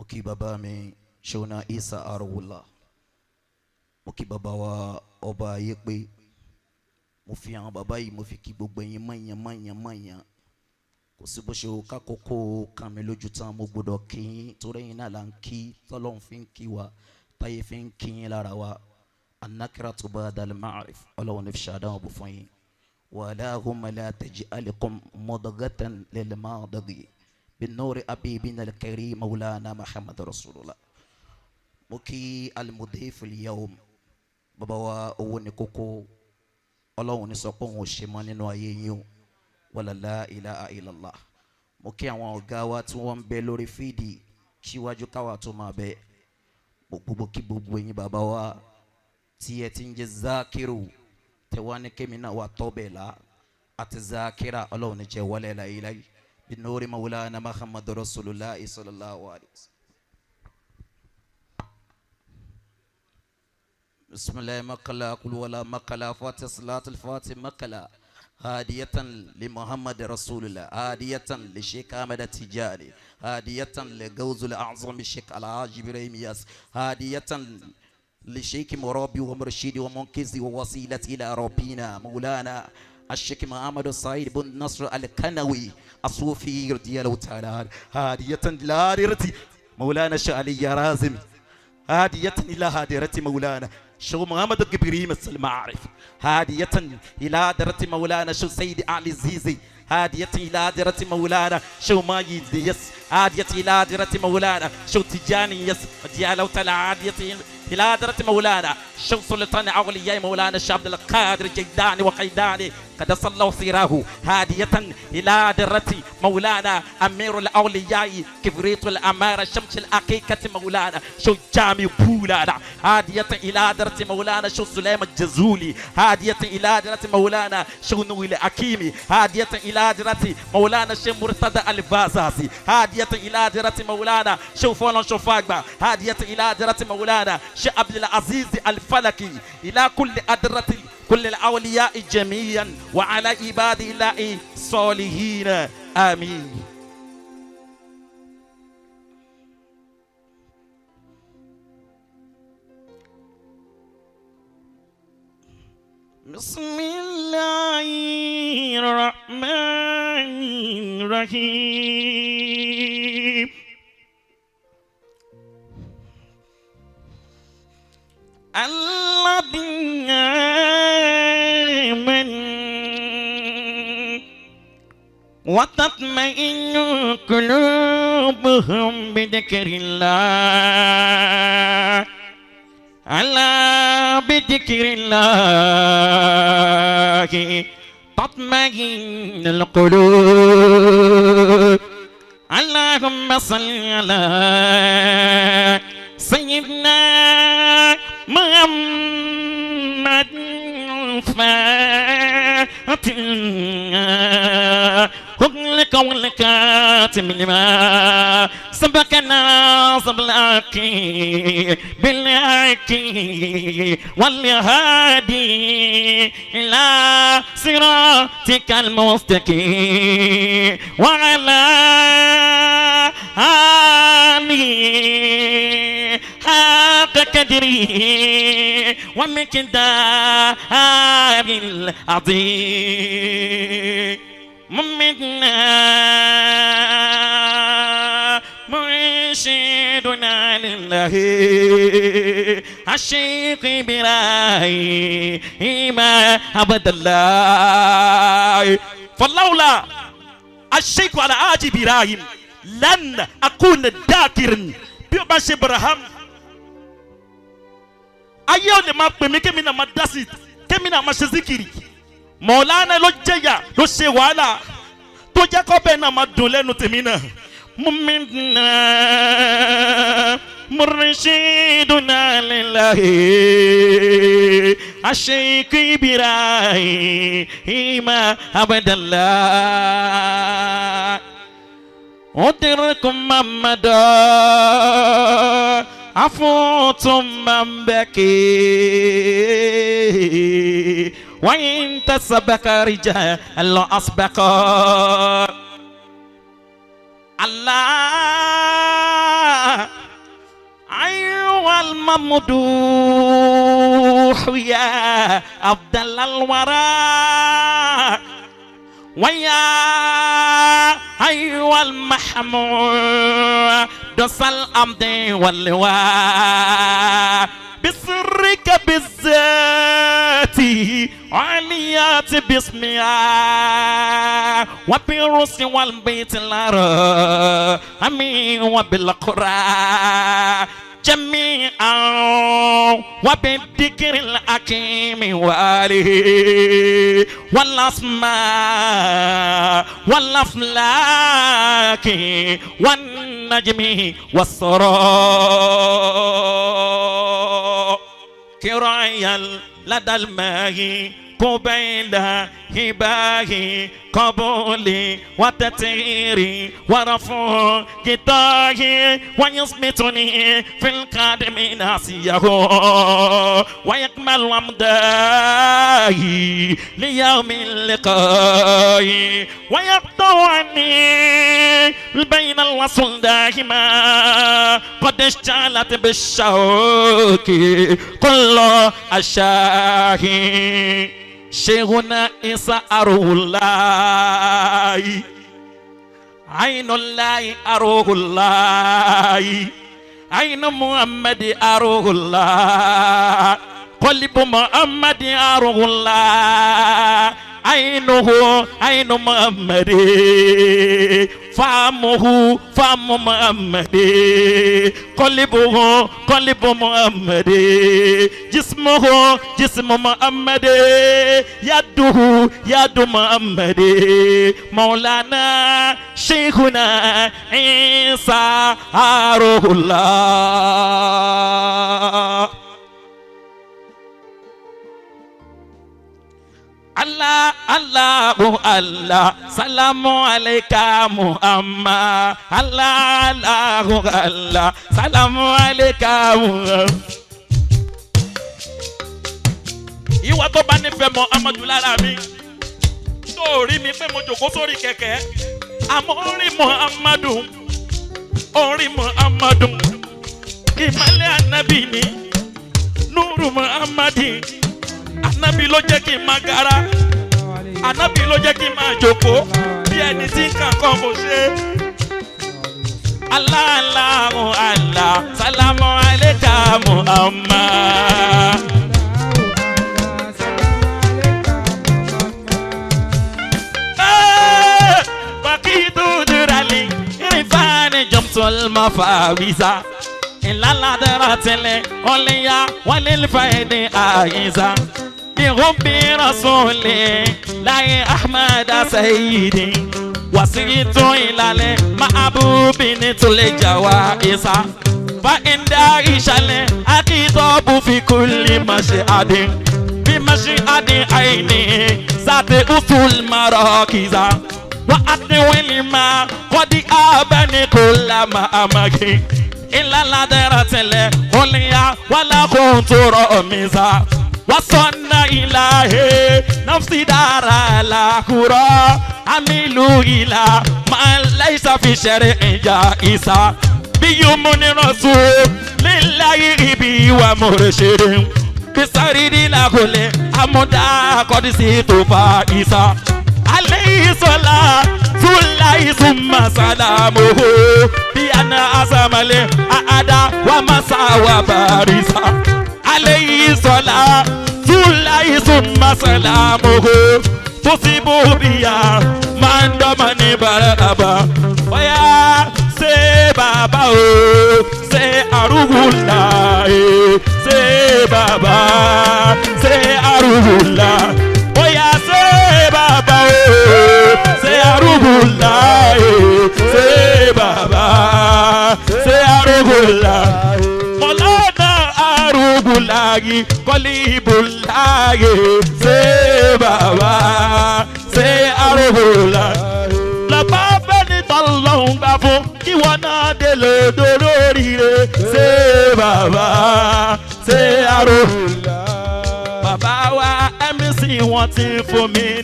kí bàbá mi Ṣọ́nà Isa Arówólá, mo kí bàbá wa ọba ayé pé, mo fi àwọn bàbá yìí mo fi kí gbogbo ẹ̀yin mọ̀nyàn kò sí bó ṣe kákòókò kan mi lójú tán mo gbọ́dọ̀ kí yín torí ẹ̀yin náà là ń kí tọ́lọ́run fi ń kí wa táyé fi ń kí yín lára wa annakiratu ba'dal ma'rif ọlọ́run ní fi ṣàdáhùn bò fún yín walahumma la taj'alkum mudghatan lil madghi bin-nuri habibina al-karim maulana Muhammad rasulullah. mo kí al-mudhif al-yawm bàbá wa owó ní kókó ọlọ́run ní sọ pé òun ò ṣe mọ́ nínú ayé yín o wala la ilaha illallah. mo kí àwọn ọ̀gá wa tí wọ́n ń bẹ lórí fídì síwájú káwa tó máa bẹ gbogbo kí gbogbo ẹ̀yin bàbá wa tí ẹ ti ń jẹ́ Zakiru tẹ wá ní kémi náà wà tọ́bẹ̀ la àti Zakira ọlọ́run ní jẹ́ wọlé láyéláyé binuri maulana Muhammad rasulullah sallallahu alaihi wasallam. بسم الله مقلا قل ولا مقلا فاتح صلاة الفاتح مقلا هادية لمحمد رسول الله هادية لشيخ أحمد التجاري هادية لغوث الأعظم الشيخ الحاج إبراهيم ياس هادية لشيخ مرابي ومرشدي ومنقذي ووسيلتي إلى ربنا مولانا الشيخ محمد السعيد بن نصر الكنوي الصوفي رضي الله تعالى هادية لهادرتي مولانا شعلي رازم هادية إلى هادرة مولانا شو محمد الجبريم المعرف هادية إلى درة مولانا شو سيد علي الزيزي هادية إلى درة مولانا شو ماجد يس هادية إلى درة مولانا شو تجاني يس ديالو تلا هادية إلى درة مولانا شو سلطان أولياء مولانا شعب القادر جيداني وقيداني قد صلوا سيراه هادية إلى درة مولانا أمير الأولياء كبريت الأمارة شمس الأكيكة مولانا شو جامي بولانا هادية إلى درة مولانا شو سليم الجزولي هادية إلى درة مولانا شو نويل أكيمي هادية إلى درة مولانا شو مرتضى البازازي هادية إلى درة مولانا شو فولان شو فاقبا هادية إلى درة مولانا شو عبد العزيز الفلكي إلى كل أدرة كل الأولياء جميعا وعلى عباد الله الصالحين آمين. بسم الله الرحمن الرحيم. الذين آمنوا وتطمئن قلوبهم بذكر الله ألا بذكر الله تطمئن القلوب. اللهم صل على سيدنا محمد فاتنا هلك والكاتم لما سبقنا سبلاك بالحق والهادي إلى صراطك المستقيم وعلى آله حق قدره ومقدار العظيم. ممتنا مرشدنا لله الشيخ إبراهيم عبد الله فلولا الشيخ على حاج إبراهيم لن أكون ذاكرا بيوباش إبراهيم أيوة لما بمي كمينا ما داسيت كمينا ما شزكيري مولانا لو جايا لو شوالا تو جاكو بينا ما دولينو تمينا ممنا مرشدنا لله الشيخ إبراهيم عبد الله أدركم محمد عفوتم من بكي وإن تسبق رجال الله أسبق الله ممدوح يا عبد الورى ويا أيها المحمود دس الأمد واللواء بسرك بالذات عليات باسمها وبالرس والبيت الأرامي وبالقرى جميعا وبالذكر الحكيم وآله والأسماء والأفلاك والنجم والسرى كرايا لدى الماء قبيل هباه قبولي وتطهيري ورفع كتاهي ويصمتني في القادم ناسيه ويكمل أمداهي ليوم اللقاء ويقطع عني بين الوصل دائما قد اشتعلت بالشوك كل الشاهي شيخنا إسا أروه الله عين الله أروه الله عين محمد أروه الله قلب محمد أروه الله عينه عين محمد فهمه فهم محمد قلبه قلب محمد جسمه جسم محمد يده يد محمد مولانا شيخنا عيسى روح الله الله الله الله سلام عليك محمد الله الله الله سلام عليك محمد. ìwọ tó bá nífẹ̀ẹ́ Muhammadu lára mi tó rí mi pé mo jòkó sórí kẹ̀kẹ́ àmọ́ orí Muhammadu ìmọ̀lẹ̀ ànábì ni núrù Muhammadi. Ànábì ló jẹ́ kí n máa gara, ànábì ló jẹ́ kí n máa jókòó bí ẹni tí ń kàn kọ́ kò ṣe. Allah Allahu Allah salamu alayka Muhammad. Baqitu durali irfani jamsul mafawiza ilala daratele oliya walil faidi aiza بربي رسولي لا أحمد سيدي وسيت إلى محبوب نتل جوائز فإن داعش أكيد في كل مشهد بمشهد عيني ذات أصول مراكز وأطول ما قد أبني كل ما أمكي إلا لدرت العليا ولا كنت رمزا وصلنا إلهي نفسي دار الآخرة عملوا إلى ما ليس في شرع جائزة بيومن رسول لله بي ومرشد بسرد لكل أمدا قد سيت فائزة عليه صلاة الله ثم سلامه بأن أسمل أعدى ومسا وبارزة عليه صلاة الله ثم سلامه تصيب بيا من دمني برابا ويا سي بابا سي أروغولا سي بابا سي أروغولا ويا سي بابا سي أروغولا سي بابا سي أروغولا Bulayi, Koli Bulayi, say Baba, say Arula. La Baba ni Talon Bafo, Kiwana de le Dorire, say Baba, say Arula. Baba wa MC wanting for me,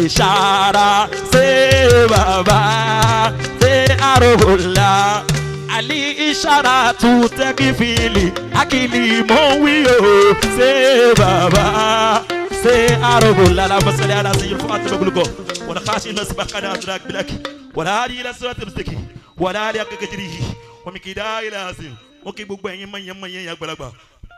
Ishara, say Baba, say Arula. àlì ìṣàrà tù tẹ́kífìlì akílì mọ̀ wí o ṣé bàbá ṣé àrògò lára mọ́sálẹ́ ara sí yìí fún àtúntò wọ́n ká ṣe lọ́sí bá kádà àdúrà gbìlẹ́kì wọ́n á rí ilẹ̀ sọ́ọ́ tẹ̀síkì wọ́n á rí akẹ́kẹ́ jìrì yìí wọ́n mi kì í dá ilẹ̀ àṣẹ wọ́n kí gbogbo ẹ̀yin mọ̀nyẹ́ àgbàlagbà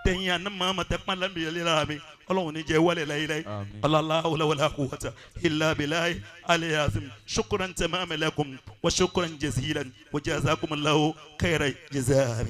tẹ̀yìn àná màmá tẹ́ pọ́n lábẹ́ ilé lára mi ọlọ́run ní jẹ́ wálé láyé Allah wala quwwata illa billahi aliyil azim shukran tamaman lakum wa shukran jazilan wa jazakumullahu khairan jazaa.